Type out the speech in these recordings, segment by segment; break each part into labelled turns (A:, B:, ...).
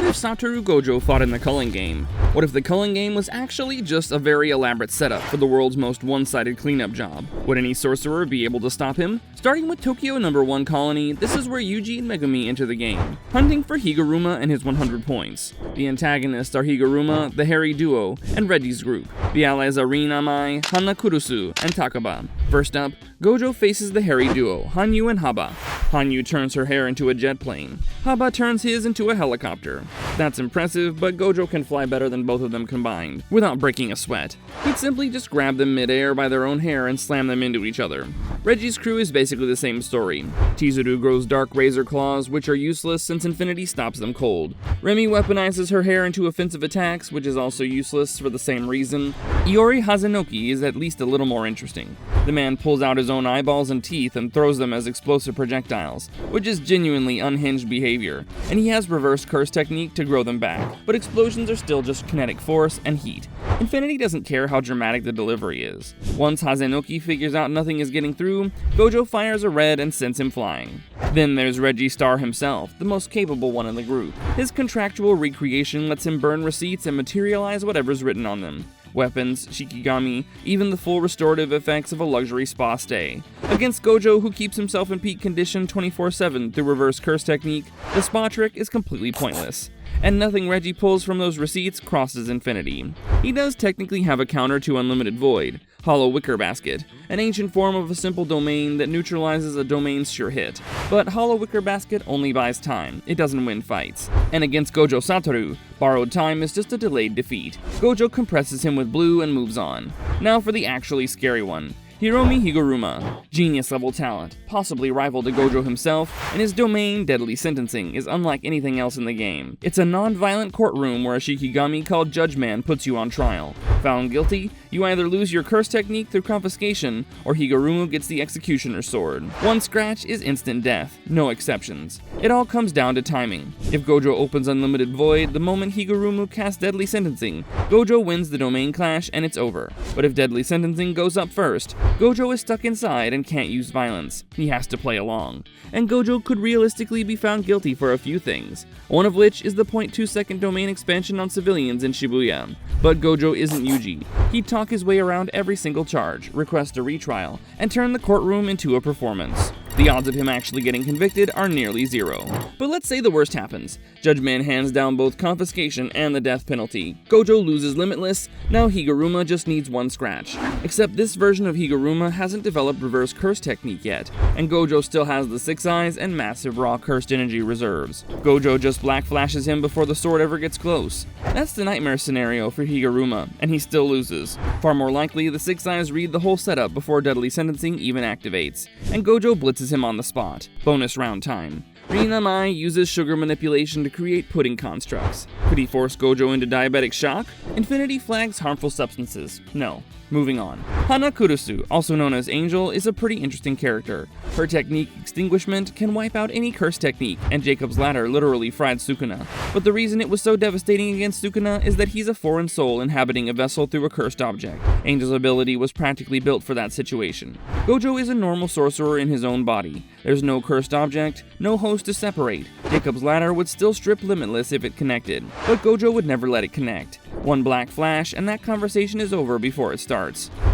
A: if Satoru Gojo fought in the Culling Game? What if the Culling Game was actually just a very elaborate setup for the world's most one-sided cleanup job? Would any sorcerer be able to stop him? Starting with Tokyo No. 1 Colony, this is where Yuji and Megumi enter the game, hunting for Higuruma and his 100 points. The antagonists are Higuruma, the Hairy Duo, and Reggie's group. The allies are Rin Amai, Hana Kurusu, and Takaba. First up, Gojo faces the Hairy Duo, Hanyu and Haba. Hanyu turns her hair into a jet plane. Haba turns his into a helicopter. That's impressive, but Gojo can fly better than both of them combined, without breaking a sweat. He'd simply just grab them mid-air by their own hair and slam them into each other. Reggie's crew is basically the same story. Chizuru grows dark razor claws, which are useless since Infinity stops them cold. Remy weaponizes her hair into offensive attacks, which is also useless for the same reason. Iori Hazenoki is at least a little more interesting. The man pulls out his own eyeballs and teeth and throws them as explosive projectiles, which is genuinely unhinged behavior, and he has reverse curse technique to grow them back, but explosions are still just kinetic force and heat. Infinity doesn't care how dramatic the delivery is. Once Hazenoki figures out nothing is getting through, Gojo fires a red and sends him flying. Then there's Reggie Star himself, the most capable one in the group. His contractual recreation lets him burn receipts and materialize whatever's written on them. Weapons, shikigami, even the full restorative effects of a luxury spa stay. Against Gojo, who keeps himself in peak condition 24/7 through reverse curse technique, the spa trick is completely pointless. And nothing Reggie pulls from those receipts crosses Infinity. He does technically have a counter to Unlimited Void, Hollow Wicker Basket, an ancient form of a simple domain that neutralizes a domain's sure hit. But Hollow Wicker Basket only buys time, it doesn't win fights. And against Gojo Satoru, borrowed time is just a delayed defeat. Gojo compresses him with blue and moves on. Now for the actually scary one. Hiromi Higuruma, genius-level talent, possibly rival to Gojo himself, and his domain, Deadly Sentencing, is unlike anything else in the game. It's a non-violent courtroom where a shikigami called Judge Man puts you on trial. Found guilty, you either lose your curse technique through confiscation, or Higuruma gets the executioner's sword. One scratch is instant death, no exceptions. It all comes down to timing. If Gojo opens Unlimited Void the moment Higuruma casts Deadly Sentencing, Gojo wins the domain clash and it's over. But if Deadly Sentencing goes up first, Gojo is stuck inside and can't use violence. He has to play along. And Gojo could realistically be found guilty for a few things, one of which is the 0.2 second domain expansion on civilians in Shibuya. But Gojo isn't Yuji. He'd talk his way around every single charge, request a retrial, and turn the courtroom into a performance. The odds of him actually getting convicted are nearly zero. But let's say the worst happens. Judge Man hands down both confiscation and the death penalty. Gojo loses Limitless, now Higuruma just needs one scratch. Except this version of Higuruma hasn't developed reverse curse technique yet, and Gojo still has the 6 eyes and massive raw cursed energy reserves. Gojo just black flashes him before the sword ever gets close. That's the nightmare scenario for Higuruma, and he still loses. Far more likely, the 6 eyes read the whole setup before Deadly Sentencing even activates, and Gojo blitzes him on the spot. Bonus round time. Rin Amai uses sugar manipulation to create pudding constructs. Could he force Gojo into diabetic shock? Infinity flags harmful substances. No. Moving on. Hana Kurusu, also known as Angel, is a pretty interesting character. Her technique, Extinguishment, can wipe out any curse technique, and Jacob's Ladder literally fried Sukuna. But the reason it was so devastating against Sukuna is that he's a foreign soul inhabiting a vessel through a cursed object. Angel's ability was practically built for that situation. Gojo is a normal sorcerer in his own body. There's no cursed object, no host to separate. Jacob's Ladder would still strip Limitless if it connected, but Gojo would never let it connect. One black flash, and that conversation is over before it starts.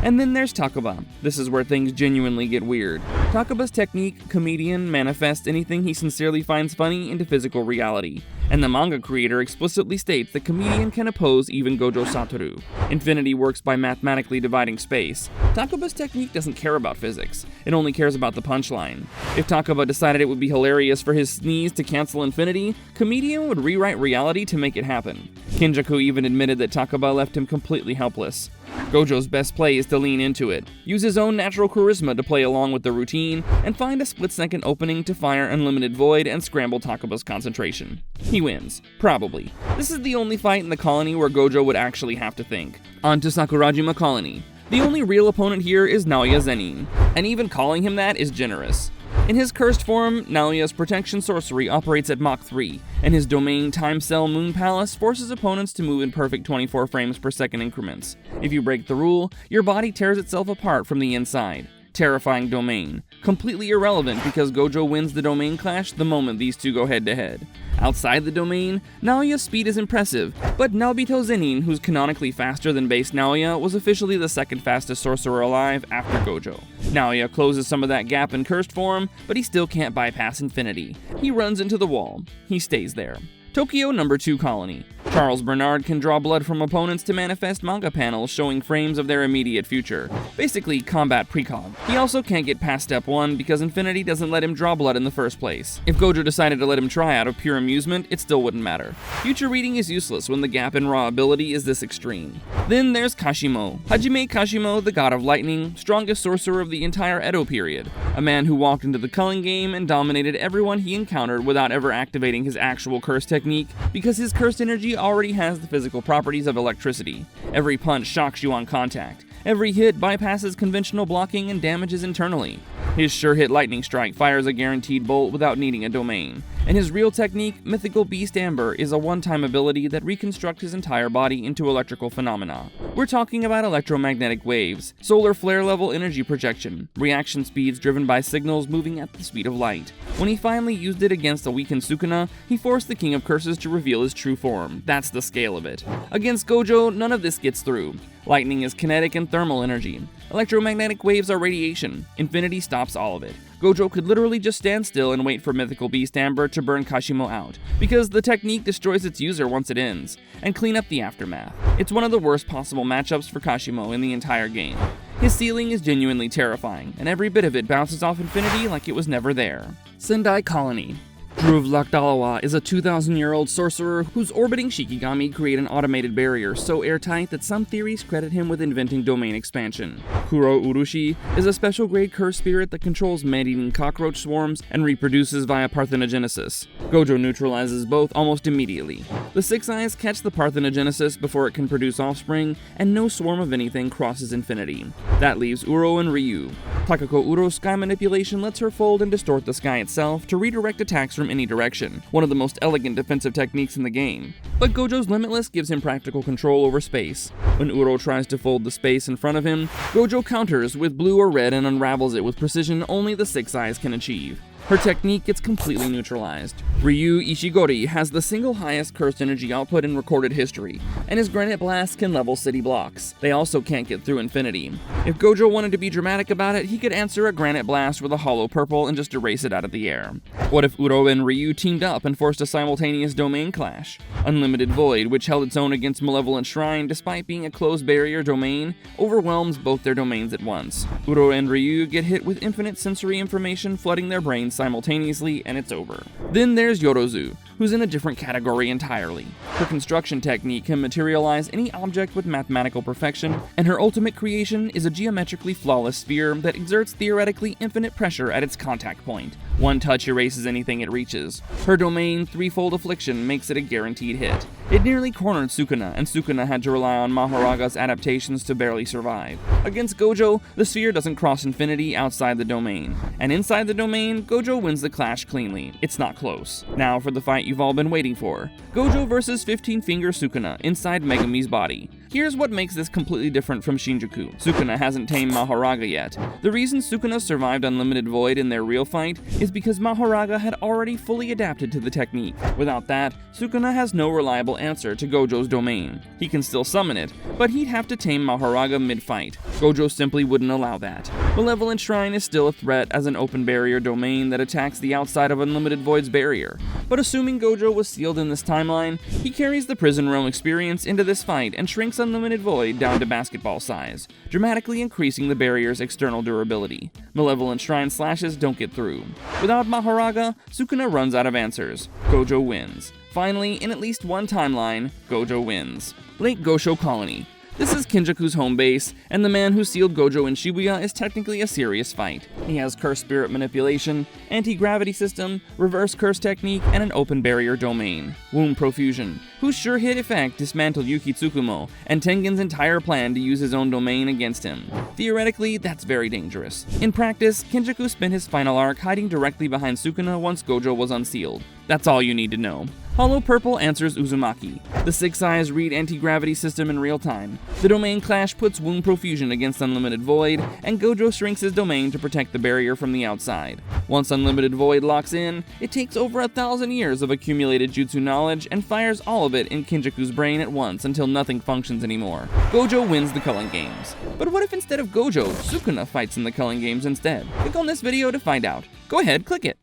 A: And then there's Takaba. This is where things genuinely get weird. Takaba's technique, Comedian, manifests anything he sincerely finds funny into physical reality. And the manga creator explicitly states that Comedian can oppose even Gojo Satoru. Infinity works by mathematically dividing space. Takaba's technique doesn't care about physics. It only cares about the punchline. If Takaba decided it would be hilarious for his sneeze to cancel Infinity, Comedian would rewrite reality to make it happen. Kinjaku even admitted that Takaba left him completely helpless. Gojo's best play is to lean into it, use his own natural charisma to play along with the routine, and find a split-second opening to fire Unlimited Void and scramble Takaba's concentration. He wins. Probably. This is the only fight in the colony where Gojo would actually have to think. On to Sakurajima Colony. The only real opponent here is Naoya Zenin, and even calling him that is generous. In his cursed form, Naoya's protection sorcery operates at Mach 3, and his domain Time Cell Moon Palace forces opponents to move in perfect 24 frames per second increments. If you break the rule, your body tears itself apart from the inside. terrifying domain. Completely irrelevant because Gojo wins the domain clash the moment these two go head to head. Outside the domain, Naoya's speed is impressive, but Naobito Zenin, who's canonically faster than base Naoya, was officially the second fastest sorcerer alive after Gojo. Naoya closes some of that gap in cursed form, but he still can't bypass infinity. He runs into the wall. He stays there. Tokyo number 2 colony. Charles Bernard can draw blood from opponents to manifest manga panels showing frames of their immediate future. Basically, combat precog. He also can't get past step 1 because Infinity doesn't let him draw blood in the first place. If Gojo decided to let him try out of pure amusement, it still wouldn't matter. Future reading is useless when the gap in raw ability is this extreme. Then there's Kashimo. Hajime Kashimo, the god of lightning, strongest sorcerer of the entire Edo period. A man who walked into the Culling Game and dominated everyone he encountered without ever activating his actual curse technique, because his cursed energy already has the physical properties of electricity. Every punch shocks you on contact. Every hit bypasses conventional blocking and damages internally. His sure-hit lightning strike fires a guaranteed bolt without needing a domain. And his real technique, Mythical Beast Amber, is a one-time ability that reconstructs his entire body into electrical phenomena. We're talking about electromagnetic waves, solar flare-level energy projection, reaction speeds driven by signals moving at the speed of light. When he finally used it against a weakened Sukuna, he forced the King of Curses to reveal his true form. That's the scale of it. Against Gojo, none of this gets through. Lightning is kinetic and thermal energy. Electromagnetic waves are radiation. Infinity stops all of it. Gojo could literally just stand still and wait for Mythical Beast Amber to burn Kashimo out, because the technique destroys its user once it ends, and clean up the aftermath. It's one of the worst possible matchups for Kashimo in the entire game. His ceiling is genuinely terrifying, and every bit of it bounces off Infinity like it was never there. Sendai Colony. Dhruv Lakdalawa is a 2,000-year-old sorcerer whose orbiting Shikigami create an automated barrier so airtight that some theories credit him with inventing domain expansion. Kuro Urushi is a special-grade curse spirit that controls man-eating cockroach swarms and reproduces via parthenogenesis. Gojo neutralizes both almost immediately. The Six Eyes catch the parthenogenesis before it can produce offspring, and no swarm of anything crosses infinity. That leaves Uro and Ryu. Takako Uro's sky manipulation lets her fold and distort the sky itself to redirect attacks from any direction, one of the most elegant defensive techniques in the game. But Gojo's Limitless gives him practical control over space. When Uro tries to fold the space in front of him, Gojo counters with blue or red and unravels it with precision only the Six Eyes can achieve. Her technique gets completely neutralized. Ryu Ishigori has the single highest cursed energy output in recorded history, and his granite blasts can level city blocks. They also can't get through infinity. If Gojo wanted to be dramatic about it, he could answer a granite blast with a hollow purple and just erase it out of the air. What if Uro and Ryu teamed up and forced a simultaneous domain clash? Unlimited Void, which held its own against Malevolent Shrine despite being a closed barrier domain, overwhelms both their domains at once. Uro and Ryu get hit with infinite sensory information flooding their brains simultaneously, and it's over. Then there's Yorozu, who's in a different category entirely. Her construction technique can materialize any object with mathematical perfection, and her ultimate creation is a geometrically flawless sphere that exerts theoretically infinite pressure at its contact point. One touch erases anything it reaches. Her domain, Threefold Affliction, makes it a guaranteed hit. It nearly cornered Sukuna, and Sukuna had to rely on Mahoraga's adaptations to barely survive. Against Gojo, the sphere doesn't cross infinity outside the domain. And inside the domain, Gojo wins the clash cleanly. It's not close. Now for the fight you've all been waiting for. Gojo versus 15-finger Sukuna inside Megami's body. Here's what makes this completely different from Shinjuku. Sukuna hasn't tamed Mahoraga yet. The reason Sukuna survived Unlimited Void in their real fight is because Mahoraga had already fully adapted to the technique. Without that, Sukuna has no reliable answer to Gojo's domain. He can still summon it, but he'd have to tame Mahoraga mid-fight. Gojo simply wouldn't allow that. Malevolent Shrine is still a threat as an open barrier domain that attacks the outside of Unlimited Void's barrier. But assuming Gojo was sealed in this timeline, he carries the Prison Realm experience into this fight and shrinks Unlimited Void down to basketball size, dramatically increasing the barrier's external durability. Malevolent Shrine slashes don't get through. Without Mahoraga, Sukuna runs out of answers. Gojo wins. Finally, in at least one timeline, Gojo wins. Lake Gosho Colony. This is Kinjaku's home base, and the man who sealed Gojo in Shibuya is technically a serious fight. He has Curse Spirit Manipulation, Anti-Gravity System, Reverse Curse Technique, and an open barrier domain. Womb Profusion, whose sure-hit effect dismantled Yuki Tsukumo, and Tengen's entire plan to use his own domain against him. Theoretically, that's very dangerous. In practice, Kinjaku spent his final arc hiding directly behind Sukuna once Gojo was unsealed. That's all you need to know. Hollow Purple answers Uzumaki. The Six Eyes read anti-gravity system in real time. The Domain Clash puts Wound Profusion against Unlimited Void, and Gojo shrinks his domain to protect the barrier from the outside. Once Unlimited Void locks in, it takes over 1,000 years of accumulated jutsu knowledge and fires all of it in Kinjaku's brain at once until nothing functions anymore. Gojo wins the Culling Games. But what if instead of Gojo, Sukuna fights in the Culling Games instead? Click on this video to find out. Go ahead, click it.